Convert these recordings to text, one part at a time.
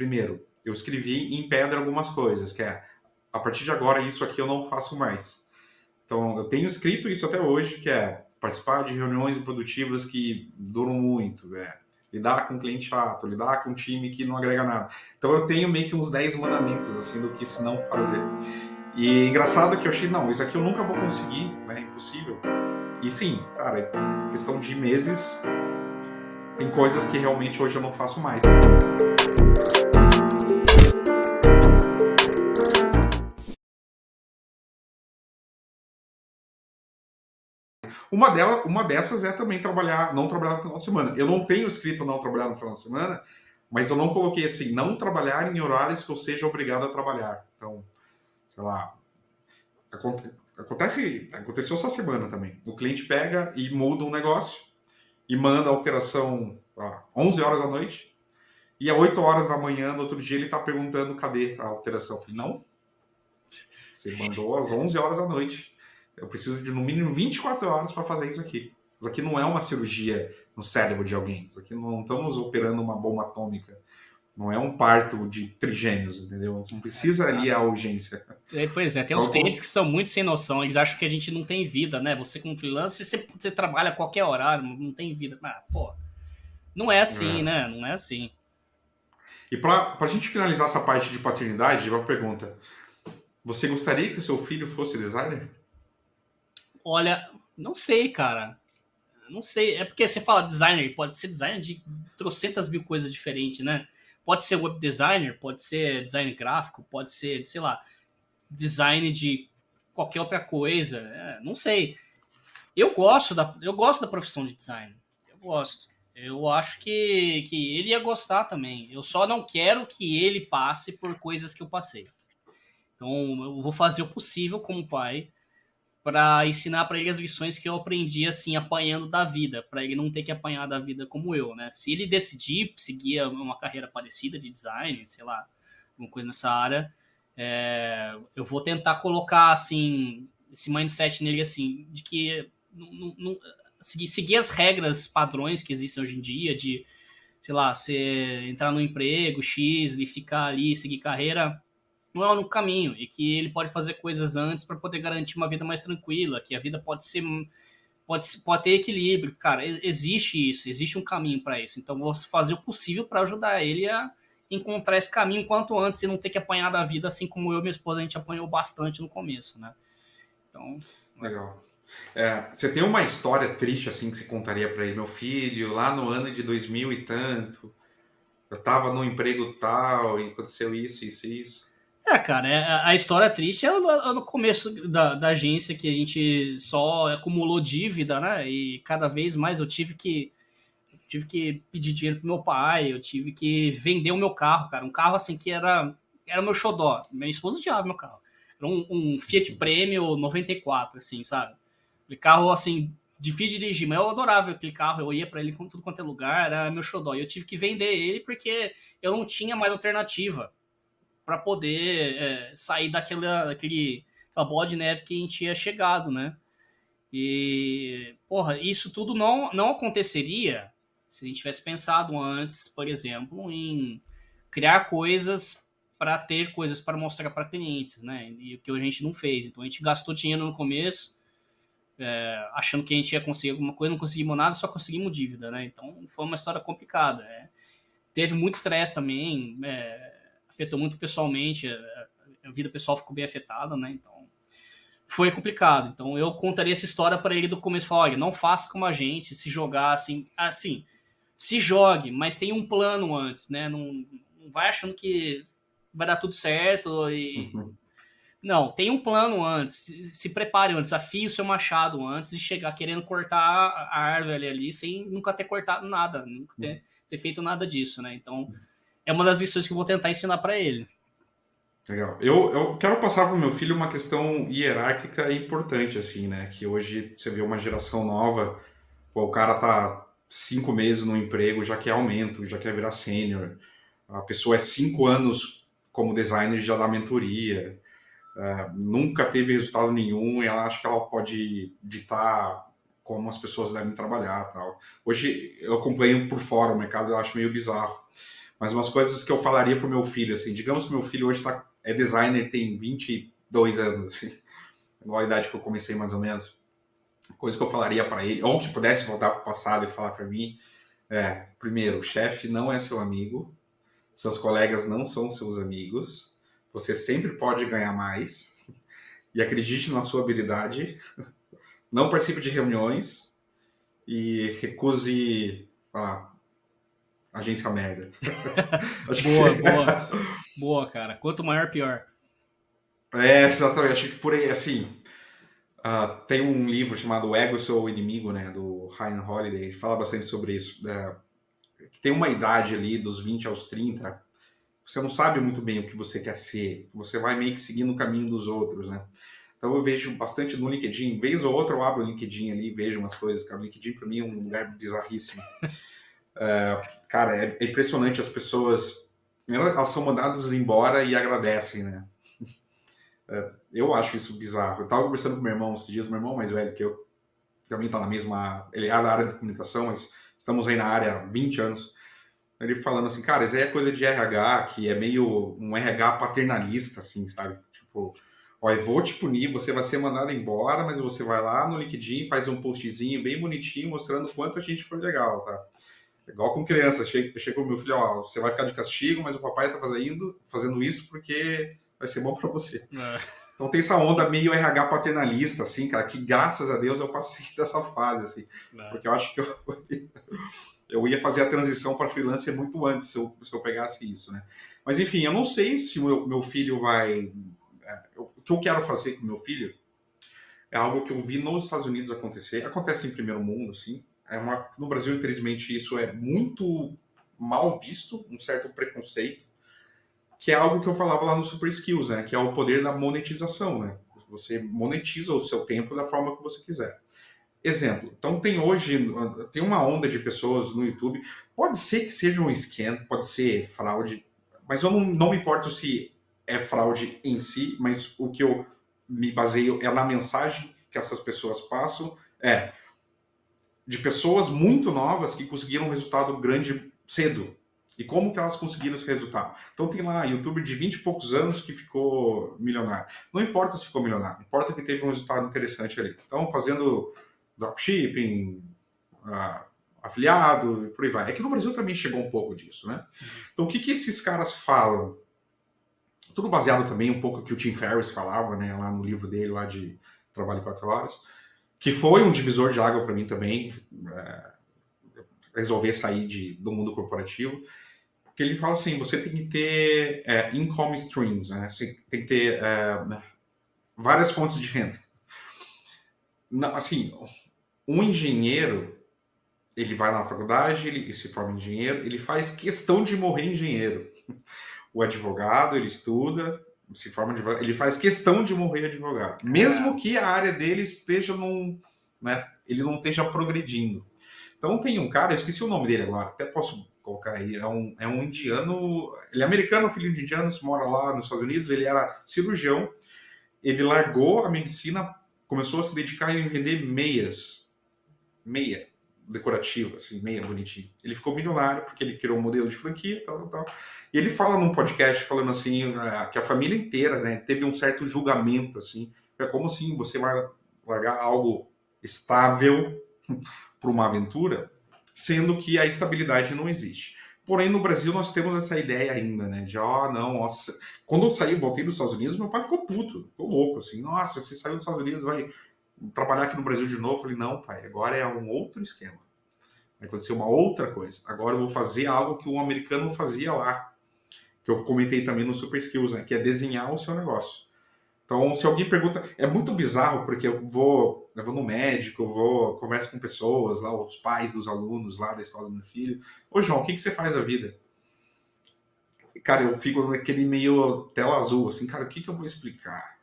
primeiro, eu escrevi em pedra algumas coisas, que é, a partir de agora, isso aqui eu não faço mais. Então, eu tenho escrito isso até hoje, que é participar de reuniões improdutivas que duram muito, né? Lidar com cliente chato, lidar com um time que não agrega nada. Então, eu tenho meio que uns 10 mandamentos, assim, do que se não fazer. E engraçado que eu achei, não, isso aqui eu nunca vou conseguir, né? Impossível. E sim, cara, questão de meses, tem coisas que realmente hoje eu não faço mais. Uma dessas é também não trabalhar no final de semana. Eu não tenho escrito não trabalhar no final de semana, mas eu não coloquei assim, não trabalhar em horários que eu seja obrigado a trabalhar. Então, sei lá, aconteceu essa semana também. O cliente pega e muda um negócio e manda alteração às 11 horas da noite e às 8 horas da manhã, no outro dia, ele está perguntando cadê a alteração. Eu falei, não, você mandou às 11 horas da noite. Eu preciso de no mínimo 24 horas para fazer isso aqui. Isso aqui não é uma cirurgia no cérebro de alguém. Isso aqui não estamos operando uma bomba atômica. Não é um parto de trigêmeos, entendeu? Não precisa ali a urgência. Pois é, tem uns clientes que são muito sem noção. Eles acham que a gente não tem vida, né? Você como freelancer, você trabalha a qualquer horário, não tem vida. Ah, pô, não é assim, né? Não é assim. E para a gente finalizar essa parte de paternidade, uma pergunta. Você gostaria que o seu filho fosse designer? Olha, não sei, cara. Não sei. É porque você fala designer, pode ser designer de trocentas mil coisas diferentes, né? Pode ser web designer, pode ser design gráfico, pode ser, sei lá, design de qualquer outra coisa. Não sei. Eu gosto da profissão de designer. Eu gosto. Eu acho que ele ia gostar também. Eu só não quero que ele passe por coisas que eu passei. Então, eu vou fazer o possível como pai para ensinar para ele as lições que eu aprendi assim apanhando da vida, para ele não ter que apanhar da vida como eu, né? Se ele decidir seguir uma carreira parecida de design, sei lá, alguma coisa nessa área, eu vou tentar colocar assim esse mindset nele assim de que seguir as regras padrões que existem hoje em dia de, sei lá, você entrar no emprego X e ficar ali, seguir carreira não é o único caminho e que ele pode fazer coisas antes para poder garantir uma vida mais tranquila, que a vida pode ter equilíbrio, cara, existe isso, existe um caminho para isso. Então vou fazer o possível para ajudar ele a encontrar esse caminho quanto antes e não ter que apanhar da vida, assim como eu e minha esposa a gente apanhou bastante no começo, né? Então, legal. Você tem uma história triste assim que você contaria para ele, meu filho, lá no ano de 2000 e tanto, eu estava no emprego tal e aconteceu isso, isso e isso. cara, a história triste é no começo da agência que a gente só acumulou dívida, né? E cada vez mais eu tive que pedir dinheiro pro meu pai, eu tive que vender o meu carro, cara. Um carro assim que era meu xodó. Minha esposa odiava meu carro. Era um Fiat Premio 94, assim, sabe? Aquele carro assim, difícil de dirigir, mas eu adorava aquele carro, eu ia para ele com tudo quanto é lugar, era meu xodó. E eu tive que vender ele porque eu não tinha mais alternativa para poder sair aquela bola de neve que a gente tinha chegado, né? E, porra, isso tudo não aconteceria se a gente tivesse pensado antes, por exemplo, em criar coisas para ter coisas para mostrar para clientes, né? E o que a gente não fez. Então a gente gastou dinheiro no começo, achando que a gente ia conseguir alguma coisa, não conseguimos nada, só conseguimos dívida, né? Então foi uma história complicada. Teve muito estresse também, afetou muito pessoalmente, a vida pessoal ficou bem afetada, né? Então foi complicado. Então eu contaria essa história para ele do começo, falar, olha, não faça como a gente, se jogar assim, se jogue, mas tem um plano antes, né? Não vai achando que vai dar tudo certo e Uhum. não, tem um plano antes, se prepare antes, desafie o seu machado antes de chegar querendo cortar a árvore ali sem nunca ter cortado nada, nunca ter feito nada disso, né? Então é uma das lições que eu vou tentar ensinar para ele. Legal. Eu quero passar para o meu filho uma questão hierárquica importante, assim, né? Que hoje você vê uma geração nova, pô, o cara tá 5 meses no emprego, já quer aumento, já quer virar sênior. A pessoa é 5 anos como designer e já dá mentoria. Nunca teve resultado nenhum e ela acha que ela pode ditar como as pessoas devem trabalhar, tal. Hoje eu acompanho por fora o mercado, eu acho meio bizarro. Mas umas coisas que eu falaria pro meu filho, assim, digamos que meu filho hoje é designer, tem 22 anos, assim, igual a idade que eu comecei mais ou menos. Coisa que eu falaria para ele, ou que pudesse voltar para o passado e falar para mim, primeiro, o chefe não é seu amigo, seus colegas não são seus amigos, você sempre pode ganhar mais, e acredite na sua habilidade, não participe de reuniões e recuse agência merda. Acho que Boa, boa. Boa, cara. Quanto maior, pior. Exatamente. Acho que por aí, assim, tem um livro chamado O Ego, Seu Inimigo, né, do Ryan Holiday, ele fala bastante sobre isso. Que tem uma idade ali, dos 20 aos 30, você não sabe muito bem o que você quer ser, você vai meio que seguindo o caminho dos outros, né? Então eu vejo bastante no LinkedIn, vez ou outra eu abro o LinkedIn ali e vejo umas coisas, cara. O LinkedIn para mim é um lugar bizarríssimo. Cara, é impressionante as pessoas, elas são mandadas embora e agradecem, né? Eu acho isso bizarro. Eu tava conversando com meu irmão esses dias, meu irmão mais velho que eu, também tá na mesma, ele é da área de comunicação, mas estamos aí na área há 20 anos. Ele falando assim, cara, isso aí é coisa de RH, que é meio um RH paternalista, assim, sabe? Tipo, ó, eu vou te punir, você vai ser mandado embora, mas você vai lá no LinkedIn, faz um postzinho bem bonitinho, mostrando o quanto a gente foi legal, tá? Igual com criança, chega o meu filho, ó, você vai ficar de castigo, mas o papai tá fazendo isso porque vai ser bom para você. Então tem essa onda meio RH paternalista, assim, cara, que graças a Deus eu passei dessa fase, assim, porque eu acho que eu ia fazer a transição para freelancer muito antes, se eu pegasse isso, né? Mas enfim, eu não sei se o meu filho vai... O que eu quero fazer com o meu filho é algo que eu vi nos Estados Unidos acontecer. Acontece em primeiro mundo, assim. No Brasil, infelizmente, isso é muito mal visto, um certo preconceito, que é algo que eu falava lá no Super Skills, né? Que é o poder da monetização, né? Você monetiza o seu tempo da forma que você quiser. Exemplo, então tem uma onda de pessoas no YouTube, pode ser que seja um scam, pode ser fraude, mas eu não me importo se é fraude em si, mas o que eu me baseio é na mensagem que essas pessoas passam, de pessoas muito novas que conseguiram um resultado grande cedo. E como que elas conseguiram esse resultado? Então tem lá youtuber de 20 e poucos anos que ficou milionário. Não importa se ficou milionário, importa que teve um resultado interessante ali. Então fazendo dropshipping, afiliado e por aí vai. É que no Brasil também chegou um pouco disso, né? Então o que esses caras falam? Tudo baseado também um pouco no que o Tim Ferriss falava, né, lá no livro dele, lá de Trabalho em 4 Horas, que foi um divisor de água para mim também, resolver sair do mundo corporativo, que ele fala assim, você tem que ter income streams, né? Você tem que ter várias fontes de renda. Assim, um engenheiro, ele vai na faculdade, ele se forma em engenheiro, ele faz questão de morrer engenheiro. O advogado, ele estuda, se forma advogado, ele faz questão de morrer advogado. Mesmo que a área dele esteja ele não esteja progredindo. Então tem um cara, eu esqueci o nome dele agora, até posso colocar aí, é um indiano, ele é americano, filho de indianos, mora lá nos Estados Unidos, ele era cirurgião, ele largou a medicina, começou a se dedicar em vender meia decorativa, assim, meia bonitinha. Ele ficou milionário porque ele criou um modelo de franquia, tal. E ele fala num podcast, falando assim, que a família inteira, né, teve um certo julgamento, assim, é como assim você vai largar algo estável para uma aventura, sendo que a estabilidade não existe. Porém, no Brasil nós temos essa ideia ainda, né? De, não, nossa. Quando eu voltei dos Estados Unidos, meu pai ficou puto, ficou louco, assim. Nossa, você saiu dos Estados Unidos, vai trabalhar aqui no Brasil de novo? Eu falei, não, pai, agora é um outro esquema. Vai acontecer uma outra coisa. Agora eu vou fazer algo que um americano fazia lá, que eu comentei também no Super Skills, né? Que é desenhar o seu negócio. Então, se alguém pergunta, é muito bizarro, porque eu vou no médico, converso com pessoas lá, os pais dos alunos lá da escola do meu filho. Ô, João, o que você faz da vida? Cara, eu fico naquele meio tela azul, assim, cara, o que eu vou explicar?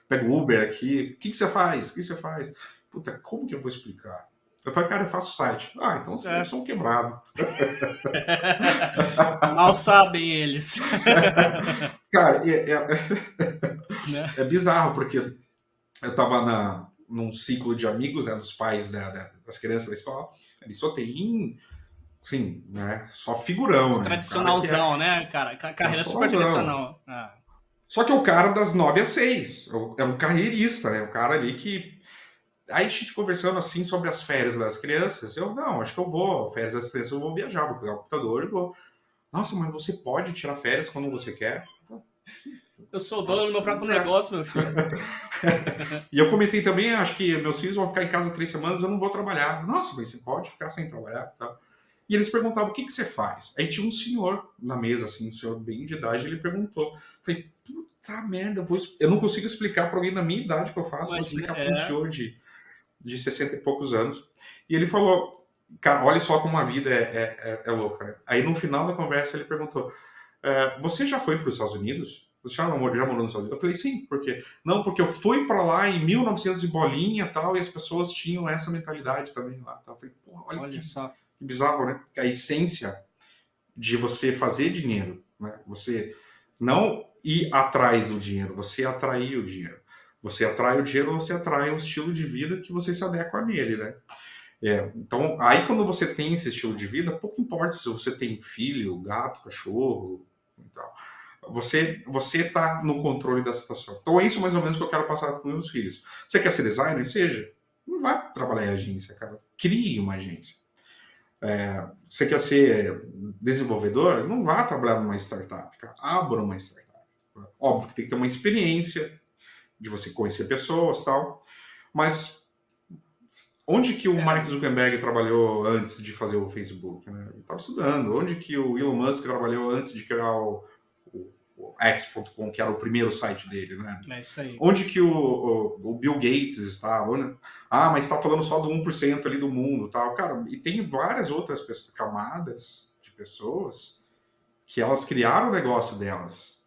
Pego o Uber aqui, o que você faz? O que você faz? Puta, como que eu vou explicar? Eu falei, cara, eu faço site. Então você é só um quebrado. Mal sabem eles. Cara, é bizarro, porque eu tava num ciclo de amigos, né, dos pais das crianças da escola, eles só tem sim, né? Só figurão, né? O cara que Tradicionalzão, né, cara? Carreira super tradicionalzão. tradicional. Ah, Só que é o cara das 9 às 6. É um carreirista, né? O cara ali que. Aí a gente conversando assim sobre as férias das crianças. Eu, não, acho que eu vou. Férias das crianças eu vou viajar, vou pegar o computador e vou. Nossa, mas você pode tirar férias quando você quer? Sim, eu sou o dono do meu quando próprio quiser. negócio, meu filho. E eu comentei também, acho que meus filhos vão ficar em casa 3 semanas, eu não vou trabalhar. Nossa, mas você pode ficar sem trabalhar, tá? E eles perguntavam, o que você faz? Aí tinha um senhor na mesa, assim, um senhor bem de idade, ele perguntou. Falei, puta merda, eu não consigo explicar para alguém da minha idade que eu faço, vou Imagina, explicar para um senhor de 60 e poucos anos. E ele falou, cara, olha só como a vida é louca, né? Aí no final da conversa ele perguntou, você já foi para os Estados Unidos? Você já morou nos Estados Unidos? Eu falei, sim, porque não, porque eu fui para lá em 1900 e bolinha tal, e as pessoas tinham essa mentalidade também lá. Tal. Eu falei, porra, olha olha que só. bizarro, né? A essência de você fazer dinheiro, né? Você não ir atrás do dinheiro, você atrair o dinheiro. Você atrai o dinheiro ou você atrai um estilo de vida que você se adequa nele, né? Então, aí quando você tem esse estilo de vida, pouco importa se você tem filho, gato, cachorro e tal. Você está no controle da situação. Então é isso mais ou menos que eu quero passar para os meus filhos. Você quer ser designer? Seja. Não vai trabalhar em agência, cara. Crie uma agência. Você quer ser desenvolvedor? Não vá trabalhar numa startup, cara. Abra uma startup. Óbvio que tem que ter uma experiência de você conhecer pessoas e tal. Mas onde que o Mark Zuckerberg trabalhou antes de fazer o Facebook? Né? Ele estava estudando. Onde que o Elon Musk trabalhou antes de criar o X.com, que era o primeiro site dele, né? É isso aí. Onde que o Bill Gates estava? Né? Ah, mas está falando só do 1% ali do mundo, tal. Cara, e tem várias outras camadas de pessoas que elas criaram o negócio delas.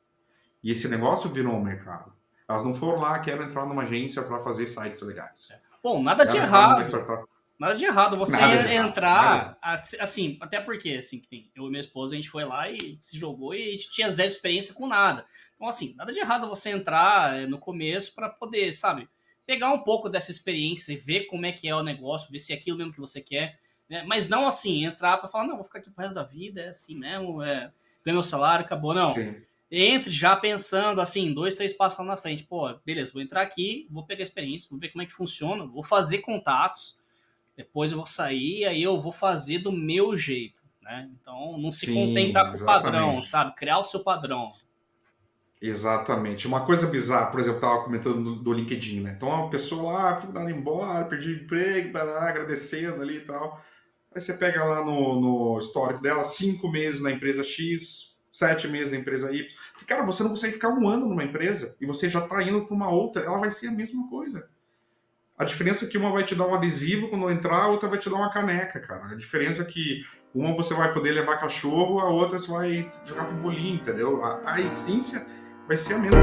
E esse negócio virou um mercado. Elas não foram lá, quero entrar numa agência para fazer sites legais. Bom, nada de Quero entrar numa errado. startup. Nada de errado você Nada de errado. Nada entrar, assim, até porque, assim, eu e minha esposa, a gente foi lá e se jogou e a gente tinha zero experiência com nada. Então, assim, nada de errado você entrar no começo para poder, sabe, pegar um pouco dessa experiência e ver como é que é o negócio, ver se é aquilo mesmo que você quer, né? Mas não, assim, entrar para falar, não, vou ficar aqui pro resto da vida, é assim mesmo, ganho meu salário, acabou, não. Sim. Entre já pensando, assim, 2, 3 passos lá na frente. Pô, beleza, vou entrar aqui, vou pegar a experiência, vou ver como é que funciona, vou fazer contatos, depois eu vou sair, aí eu vou fazer do meu jeito, né? Então, não se Sim, contentar com o padrão, exatamente. sabe? Criar o seu padrão. Exatamente. Uma coisa bizarra, por exemplo, eu estava comentando do LinkedIn, né? Então, uma pessoa lá, fui mandada embora, perdi o emprego, barará, agradecendo ali e tal. Aí você pega lá no histórico dela, 5 meses na empresa X, 7 meses na empresa Y. E, cara, você não consegue ficar um ano numa empresa e você já está indo para uma outra, ela vai ser a mesma coisa. A diferença é que uma vai te dar um adesivo quando entrar, a outra vai te dar uma caneca, cara. A diferença é que uma você vai poder levar cachorro, a outra você vai jogar pro bolinho, entendeu? A essência vai ser a mesma.